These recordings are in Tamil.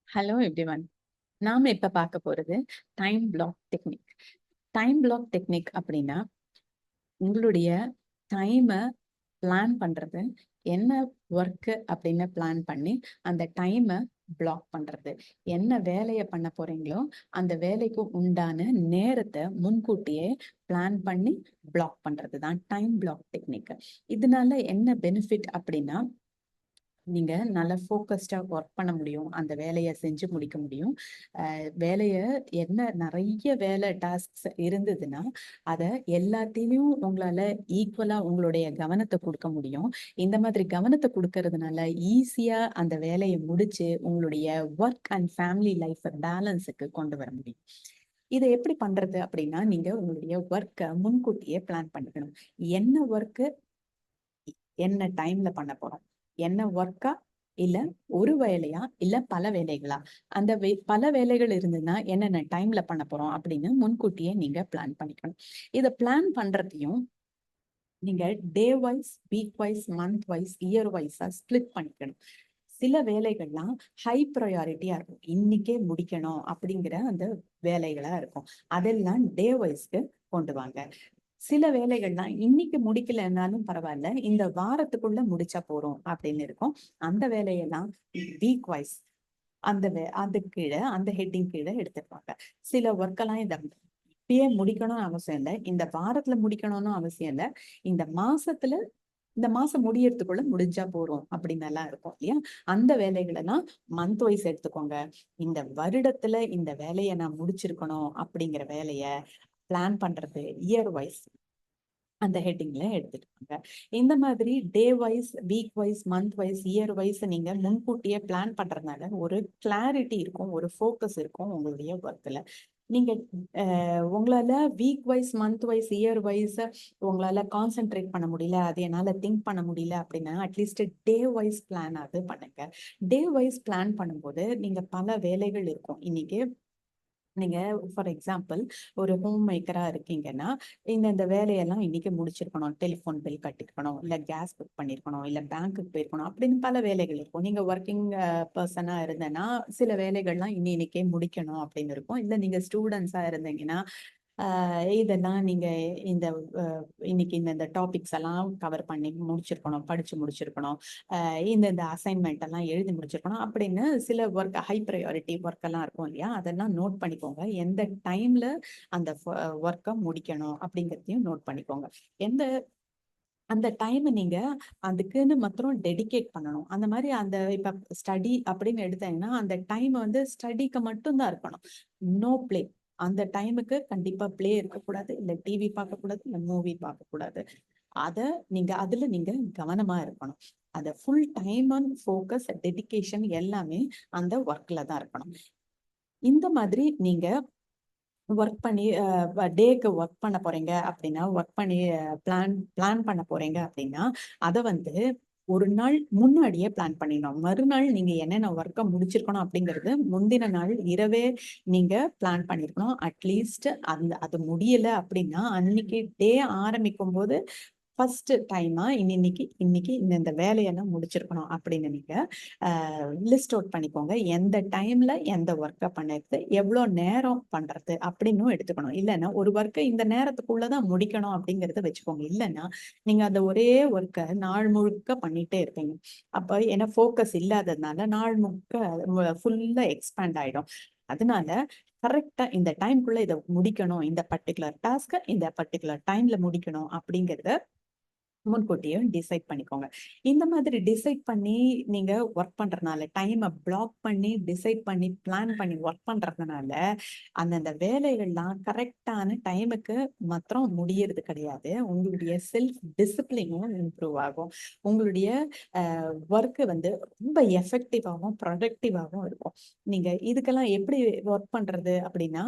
Hello everyone. நாம இப்ப பார்க்க போறது time block technique. Time block technique அப்படின்னா உங்களுடைய டைமை பிளான் பண்றது. என்ன ஒர்க்கு அப்படின்னு பிளான் பண்ணி அந்த டைமை பிளாக் பண்றது. என்ன வேலையை பண்ண போறீங்களோ அந்த வேலைக்கு உண்டான நேரத்தை முன்கூட்டியே பிளான் பண்ணி பிளாக் பண்றது தான் டைம் பிளாக் டெக்னிக். இதனால என்ன பெனிஃபிட் அப்படின்னா, நீங்க நல்லா ஃபோக்கஸ்டா ஒர்க் பண்ண முடியும். அந்த வேலையை செஞ்சு முடிக்க முடியும். வேலையை நிறைய வேலை டாஸ்க்ஸ் இருந்ததுன்னா அதை எல்லாத்தையும் உங்களால ஈக்குவலா உங்களுடைய கவனத்தை கொடுக்க முடியும். இந்த மாதிரி கவனத்தை கொடுக்கறதுனால ஈஸியா அந்த வேலையை முடிச்சு உங்களுடைய ஒர்க் அண்ட் ஃபேமிலி லைஃப் பேலன்ஸுக்கு கொண்டு வர முடியும். இதை எப்படி பண்றது அப்படின்னா, நீங்க உங்களுடைய ஒர்க்கை முன்கூட்டியே பிளான் பண்ணிக்கணும். என்ன ஒர்க்கு என்ன டைம்ல பண்ண போறோம், என்ன ஒர்க்கா இல்ல ஒரு வேலையா இல்ல பல வேலைகளா, அந்த பல வேலைகள் இருந்ததுன்னா என்னென்ன டைம்ல பண்ண போறோம் அப்படின்னு முன்கூட்டியே நீங்க பிளான் பண்ணிக்கணும். இதை பிளான் பண்றதையும் நீங்க day wise, week wise, month wise, year வைஸா ஸ்பிளிட் பண்ணிக்கணும். சில வேலைகள்லாம் ஹை ப்ரையாரிட்டியா இருக்கும், இன்னைக்கே முடிக்கணும் அப்படிங்கிற அந்த வேலைகளா இருக்கும். அதெல்லாம் டே வைஸ்க்கு கொண்டு வாங்க. சில வேலைகள்லாம் இன்னைக்கு முடிக்கலைன்னாலும் பரவாயில்ல, இந்த வாரத்துக்குள்ள முடிச்சா போறோம் அப்படின்னு இருக்கும். அந்த வேலையெல்லாம் வீக் வைஸ் அது கீழே அந்த ஹெட்டிங் கீழே எடுத்துருப்பாங்க. சில ஒர்க்கெல்லாம் இப்பயே முடிக்கணும்னு அவசியம் இல்லை, இந்த வாரத்துல முடிக்கணும்னு அவசியம் இல்லை, இந்த மாசத்துல இந்த மாசம் முடியறதுக்குள்ள முடிஞ்சா போறோம் அப்படின்னு எல்லாம் இருக்கும் இல்லையா. அந்த வேலைகள் எல்லாம் மந்த் வைஸ் எடுத்துக்கோங்க. இந்த வருடத்துல இந்த வேலையை நான் முடிச்சிருக்கணும் அப்படிங்கிற வேலைய பிளான் பண்றது இயர் வைஸ் அந்த ஹெட்டிங்ல எடுத்துட்டாங்க. இந்த மாதிரி day wise, week wise, month wise, year wise நீங்க முன்கூட்டியே பிளான் பண்றதுனால ஒரு கிளாரிட்டி இருக்கும், ஒரு ஃபோக்கஸ் இருக்கும் உங்களுடைய ஒர்க்ல. நீங்க உங்களால week wise, month wise, year wise உங்களால கான்சென்ட்ரேட் பண்ண முடியல, அது என்னால திங்க் பண்ண முடியல அப்படின்னா அட்லீஸ்ட் டே வைஸ் பிளான் அது பண்ணுங்க. டே வைஸ் பிளான் பண்ணும்போது நீங்க பல வேலைகள் இருக்கும். இன்னைக்கு நீங்க ஃபார் எக்ஸாம்பிள் ஒரு ஹோம் மேக்கரா இருக்கீங்கன்னா, இந்த வேலையெல்லாம் இன்னைக்கு முடிச்சிருக்கணும். டெலிஃபோன் பில் கட்டிருக்கணும், இல்ல கேஸ் புக் பண்ணிருக்கணும், இல்ல பேங்க்குக்கு போயிருக்கணும் அப்படின்னு பல வேலைகள் இருக்கும். நீங்க ஒர்க்கிங் பர்சனா இருந்தேன்னா சில வேலைகள்லாம் இன்னைக்கே முடிக்கணும் அப்படின்னு இருக்கும். இல்ல நீங்க ஸ்டூடெண்ட்ஸா இருந்தீங்கன்னா இதெல்லாம் நீங்க இந்த இன்னைக்கு இந்த டாபிக்ஸ் எல்லாம் கவர் பண்ணி முடிச்சிருக்கணும், படிச்சு முடிச்சிருக்கணும், இந்த அசைன்மெண்ட் எல்லாம் எழுதி முடிச்சிருக்கணும் அப்படின்னு சில ஒர்க் ஹை ப்ரையாரிட்டி ஒர்க் எல்லாம் இருக்கும் இல்லையா. அதெல்லாம் நோட் பண்ணிக்கோங்க. எந்த டைம்ல அந்த ஒர்க்கை முடிக்கணும் அப்படிங்கிறதையும் நோட் பண்ணிக்கோங்க. எந்த அந்த டைம் நீங்க அதுக்குன்னு மாத்திரம் டெடிகேட் பண்ணணும். அந்த மாதிரி அந்த இப்ப ஸ்டடி அப்படின்னு எடுத்தீங்கன்னா அந்த டைம் ஸ்டடிக்கு மட்டும்தான் இருக்கணும். No play. அந்த டைமுக்கு கண்டிப்பா பிளே இருக்கக்கூடாது, இல்ல டிவி பார்க்கக்கூடாது, இல்ல மூவி பார்க்கக்கூடாது. அதுல நீங்க கவனமா இருக்கணும். அத full time and focus, dedication எல்லாமே அந்த ஒர்க்ல தான் இருக்கணும். இந்த மாதிரி நீங்க ஒர்க் பண்ணி டேக்கு ஒர்க் பண்ண போறீங்க அப்படின்னா, ஒர்க் பண்ணி பிளான் பண்ண போறீங்க அப்படின்னா அதை ஒரு நாள் முன்னாடியே பிளான் பண்ணிடணும். மறுநாள் நீங்க என்னென்ன ஒர்க்கை முடிச்சிருக்கணும் அப்படிங்கிறது முந்தின நாள் இரவே நீங்க பிளான் பண்ணிருக்கணும். அட்லீஸ்ட் அது முடியல அப்படின்னா அன்னைக்கு டே ஆரம்பிக்கும் போது ஃபர்ஸ்ட் டைமா இன்னைக்கு இந்த வேலையெல்லாம் முடிச்சிருக்கணும் அப்படின்னு நீங்க லிஸ்ட் அவுட் பண்ணிக்கோங்க. எந்த டைம்ல எந்த ஒர்க்கை பண்ணுறது, எவ்வளோ நேரம் பண்றது அப்படின்னு எடுத்துக்கணும். இல்லைன்னா ஒரு ஒர்க்கை இந்த நேரத்துக்குள்ளதான் முடிக்கணும் அப்படிங்கிறத வச்சுக்கோங்க. இல்லைன்னா நீங்க அந்த ஒரே ஒர்க்கை நாள் முழுக்க பண்ணிட்டே இருப்பீங்க. அப்ப ஏன்னா ஃபோக்கஸ் இல்லாததுனால நாள் முழுக்க ஃபுல்லா எக்ஸ்பேண்ட் ஆயிடும். அதனால கரெக்டா இந்த டைம்குள்ள இதை முடிக்கணும், இந்த பர்டிகுலர் டாஸ்கை இந்த பர்டிகுலர் டைம்ல முடிக்கணும் அப்படிங்கிறத முன்கூட்டியே டிசைட் பண்ணிக்கோங்க. இந்த மாதிரி டிசைட் பண்ணி நீங்க ஒர்க் பண்றதுனால, டைமை பிளாக் பண்ணி டிசைட் பண்ணி பிளான் பண்ணி ஒர்க் பண்றதுனால அந்தந்த வேலைகள்லாம் கரெக்டான டைமுக்கு மாத்திரம் முடியறது கிடையாது. உங்களுடைய செல்ஃப் டிசிப்ளினும் இம்ப்ரூவ் ஆகும். உங்களுடைய ஒர்க்கு ரொம்ப எஃபெக்டிவாகவும் ப்ரொடக்டிவாகவும் இருக்கும். நீங்க இதுக்கெல்லாம் எப்படி ஒர்க் பண்றது அப்படின்னா,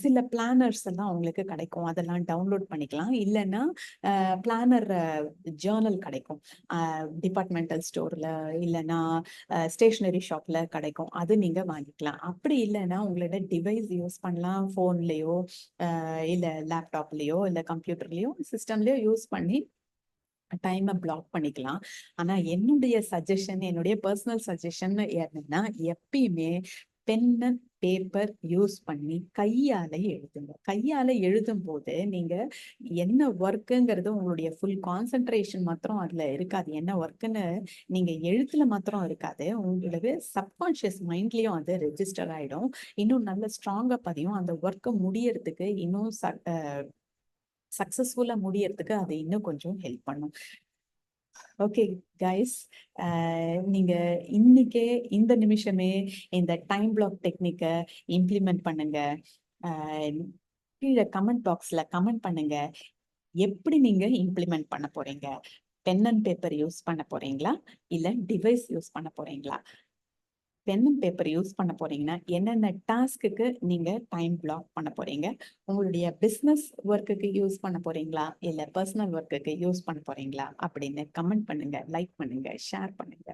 சில பிளானர்ஸ் எல்லாம் உங்களுக்கு கிடைக்கும், அதெல்லாம் டவுன்லோட் பண்ணிக்கலாம். இல்லைன்னா பிளானர் ஜேர்னல் கிடைக்கும், டிபார்ட்மெண்டல் ஸ்டோர்ல இல்லைன்னா ஸ்டேஷனரி ஷாப்ல கிடைக்கும். அது நீங்க வாங்கிக்கலாம். அப்படி இல்லைன்னா உங்களோட டிவைஸ் யூஸ் பண்ணலாம், போன்லயோ இல்ல லேப்டாப்லயோ இல்ல கம்ப்யூட்டர்லயோ சிஸ்டம்லயோ யூஸ் பண்ணி டைமை பிளாக் பண்ணிக்கலாம். ஆனா என்னுடைய சஜஷன், என்னுடைய பர்சனல் சஜஷன் என்னன்னா, எப்பயுமே பென் அண்ட் பேப்பர் யூஸ் பண்ணி கையால எழுதுங்க. கையால எழுதும்போது நீங்க என்ன ஒர்க்குங்கிறது உங்களுடைய ஃபுல் கான்சென்ட்ரேஷன் மாத்திரம் அதுல இருக்காது. என்ன ஒர்க்குன்னு நீங்க எழுத்துல மாத்திரம் இருக்காது. உங்களுக்கு சப்கான்ஷியஸ் மைண்ட்லயும் அது ரெஜிஸ்டர் ஆயிடும். இன்னும் நல்ல ஸ்ட்ராங்கா பதியும். அந்த ஒர்க்கை முடியறதுக்கு இன்னும் சக்சஸ்ஃபுல்லா முடியறதுக்கு அது இன்னும் கொஞ்சம் ஹெல்ப் பண்ணும். ஓகே கைஸ், நீங்க இன்னைக்கே இந்த நிமிஷமே இந்த டைம் பிளாக் டெக்னிக்கை இம்ப்ளிமெண்ட் பண்ணுங்க. கீழே கமெண்ட் பாக்ஸ்ல கமெண்ட் பண்ணுங்க. எப்படி நீங்க இம்ப்ளிமெண்ட் பண்ண போறீங்க? பென் அண்ட் பேப்பர் யூஸ் பண்ண போறீங்களா, இல்ல டிவைஸ் யூஸ் பண்ண போறீங்களா? பென் அண்ட் பேப்பர் யூஸ் பண்ண போறீங்கன்னா என்னென்ன டாஸ்க்குக்கு நீங்க டைம் பிளாக் பண்ண போறீங்க? உங்களுடைய பிசினஸ் ஒர்க்குக்கு யூஸ் பண்ண போறீங்களா, இல்ல பர்சனல் ஒர்க்குக்கு யூஸ் பண்ண போறீங்களா அப்படின்னு கமெண்ட் பண்ணுங்க, லைக் பண்ணுங்க, ஷேர் பண்ணுங்க.